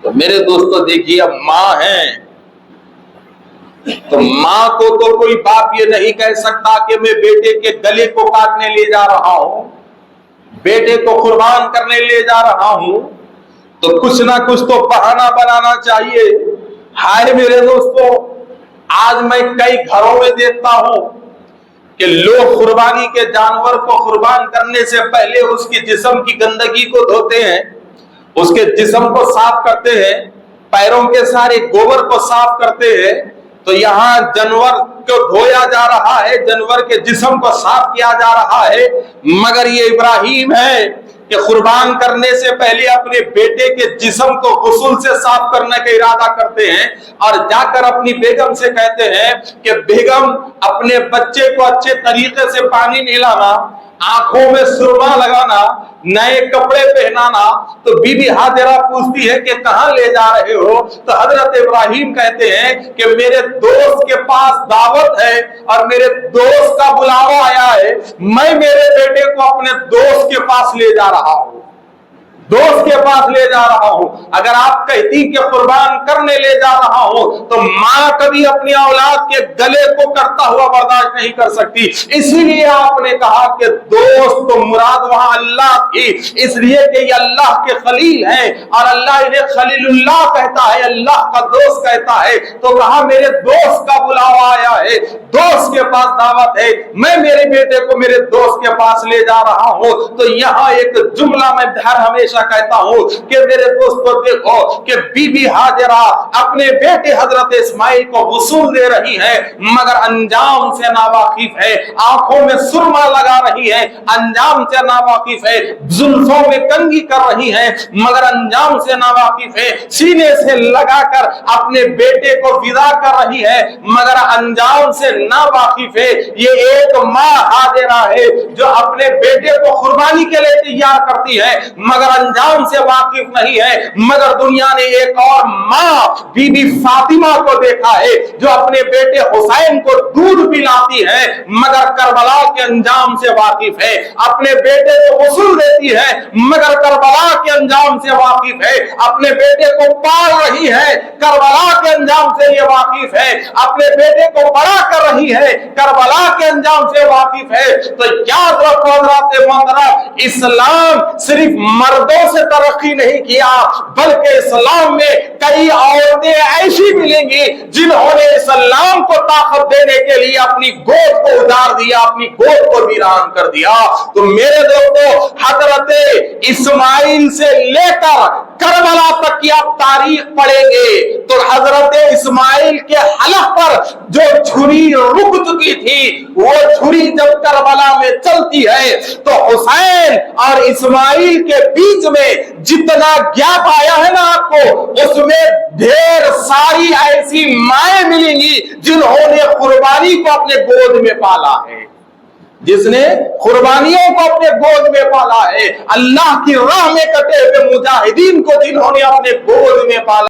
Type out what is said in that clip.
تو میرے دوستو دیکھیے، اب ماں ہے تو ماں کو تو کوئی باپ یہ نہیں کہہ سکتا کہ میں بیٹے کے گلے کو کاٹنے لے جا رہا ہوں، بیٹے کو قربان کرنے لے جا رہا ہوں، تو کچھ نہ کچھ تو بہانہ بنانا چاہیے۔ ہائے میرے دوستو، آج میں کئی گھروں میں دیکھتا ہوں کہ لوگ قربانی کے جانور کو قربان کرنے سے پہلے اس کی جسم کی گندگی کو دھوتے ہیں، اس کے جسم کو صاف کرتے ہیں، پیروں کے سارے گوبر کو صاف کرتے ہیں۔ تو یہاں جانور کو دھویا جا رہا ہے، جانور کے جسم کو صاف کیا جا رہا ہے، مگر یہ ابراہیم ہے کہ قربان کرنے سے پہلے اپنے بیٹے کے جسم کو غسل سے صاف کرنے کا ارادہ کرتے ہیں، اور جا کر اپنی بیگم سے کہتے ہیں کہ بیگم اپنے بچے کو اچھے طریقے سے پانی نہلانا، آنکھوں میں سرما لگانا، نئے کپڑے پہنانا۔ تو بی بی ہاجرہ پوچھتی ہے کہ کہاں لے جا رہے ہو؟ تو حضرت ابراہیم کہتے ہیں کہ میرے دوست کے پاس دعوت ہے اور میرے دوست کا بلاوا آیا ہے، میں میرے بیٹے کو اپنے دوست کے پاس لے جا رہا ہوں، دوست کے پاس لے جا رہا ہوں۔ اگر آپ کہتی کہ قربان کرنے لے جا رہا ہوں تو ماں کبھی اپنی اولاد کے گلے کو کرتا ہوا برداشت نہیں کر سکتی، اسی لیے آپ نے کہا کہ دوست تو مراد وہاں اللہ تھی، اس لیے کہ یہ اللہ کے خلیل ہیں اور اللہ انہیں خلیل اللہ کہتا ہے، اللہ کا دوست کہتا ہے۔ تو کہا میرے دوست کا بلاوا آیا ہے، دوست کے پاس دعوت ہے، میں میرے بیٹے کو میرے دوست کے پاس لے جا رہا ہوں۔ تو یہاں ایک جملہ میں ہر ہمیشہ کہتا ہوں کہ میرے دوستو دیکھو کہ بی بی ہاجرہ اپنے بیٹے حضرت اسماعیل کو غسل دے رہی ہے، مگر انجام سے ناواقف ہے، آنکھوں میں سرما لگا رہی ہے، انجام سے ناواقف ہے، زلفوں میں کنگھی کر رہی ہے، مگر انجام سے ناواقف ہے، سینے سے لگا کر اپنے بیٹے کو ودا کر رہی ہے، مگر انجام سے ناواقف ہے۔ یہ ایک ماں ہاجرہ ہے جو اپنے بیٹے کو قربانی کے لیے تیار کرتی ہے، مگر انجام سے واقف نہیں ہے۔ مگر دنیا نے ایک اور ماں بی بی فاطمہ کو دیکھا ہے جو اپنے بیٹے حسین کو دودھ پلاتی ہے، مگر کربلا کے انجام سے واقف ہے، اپنے بیٹے کو غسل دیتی ہے، مگر کربلا کے انجام سے واقف ہے، اپنے بیٹے کو پال رہی ہے، کربلا کے انجام سے یہ واقف ہے، اپنے بیٹے کو بڑا کر رہی ہے، کربلا کے انجام سے واقف ہے۔ تو یاد رکھو حضرات محترم، اسلام صرف مردوں سے ترقی نہیں کیا، بلکہ اسلام میں کئی عورتیں ایسی ملیں گی جنہوں نے اسلام کو طاقت دینے کے لیے اپنی گود کو اجاڑ دیا، اپنی گود کو ویران کر دیا۔ تو میرے دوستو، حضرت اسماعیل سے لے کر کربلا تک کی آپ تاریخ پڑھیں گے تو حضرت اسماعیل کے حلق پر جو چھری رک چکی تھی، وہ چھری جب کربلا میں چلتی ہے تو حسین اور اسماعیل کے بیچ میں جتنا گیپ آیا ہے نا آپ کو، اس میں ڈھیر ساری ایسی مائیں ملیں گی جنہوں نے قربانی کو اپنے گود میں پالا ہے، جس نے قربانیوں کو اپنے گود میں پالا ہے، اللہ کی راہ میں کٹے ہوئے مجاہدین کو جنہوں نے اپنے گود میں پالا